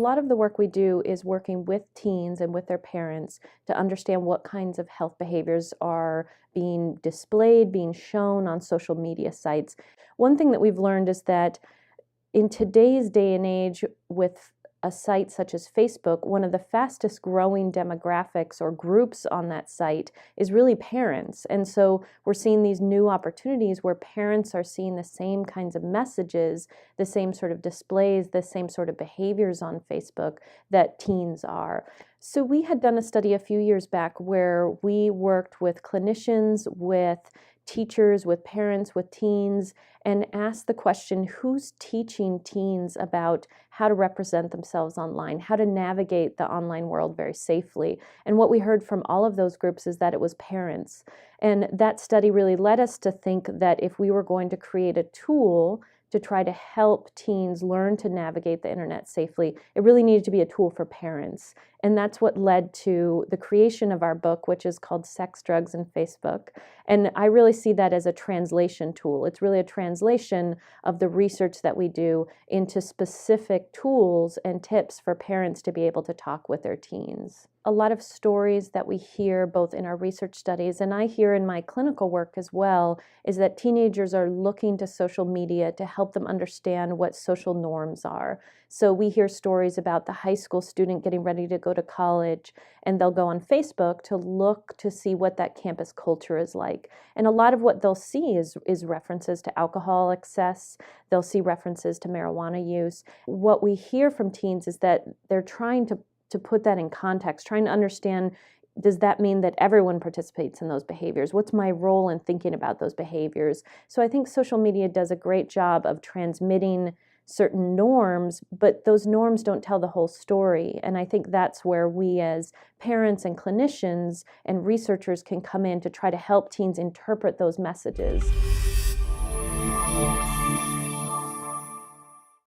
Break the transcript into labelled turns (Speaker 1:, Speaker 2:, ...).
Speaker 1: lot of the work we do is working with teens and with their parents to understand what kinds of health behaviors are being displayed, being shown on social media sites. One thing that we've learned is that in today's day and age, with a site such as Facebook, one of the fastest growing demographics or groups on that site is really parents. And so we're seeing these new opportunities where parents are seeing the same kinds of messages, the same sort of displays, the same sort of behaviors on Facebook that teens are. So we had done a study a few years back where we worked with clinicians, with teachers, with parents, with teens, and asked the question, who's teaching teens about how to represent themselves online, how to navigate the online world very safely? And what we heard from all of those groups is that it was parents. And that study really led us to think that if we were going to create a tool to try to help teens learn to navigate the internet safely, it really needed to be a tool for parents. And that's what led to the creation of our book, which is called Sex, Drugs, and Facebook. And I really see that as a translation tool. It's really a translation of the research that we do into specific tools and tips for parents to be able to talk with their teens. A lot of stories that we hear both in our research studies and I hear in my clinical work as well is that teenagers are looking to social media to help them understand what social norms are. So we hear stories about the high school student getting ready to go to college, and they'll go on Facebook to look to see what that campus culture is like. And a lot of what they'll see is references to alcohol excess. They'll see references to marijuana use. What we hear from teens is that they're trying to put that in context, trying to understand, does that mean that everyone participates in those behaviors? What's my role in thinking about those behaviors? So I think social media does a great job of transmitting certain norms, but those norms don't tell the whole story. And I think that's where we as parents and clinicians and researchers can come in to try to help teens interpret those messages.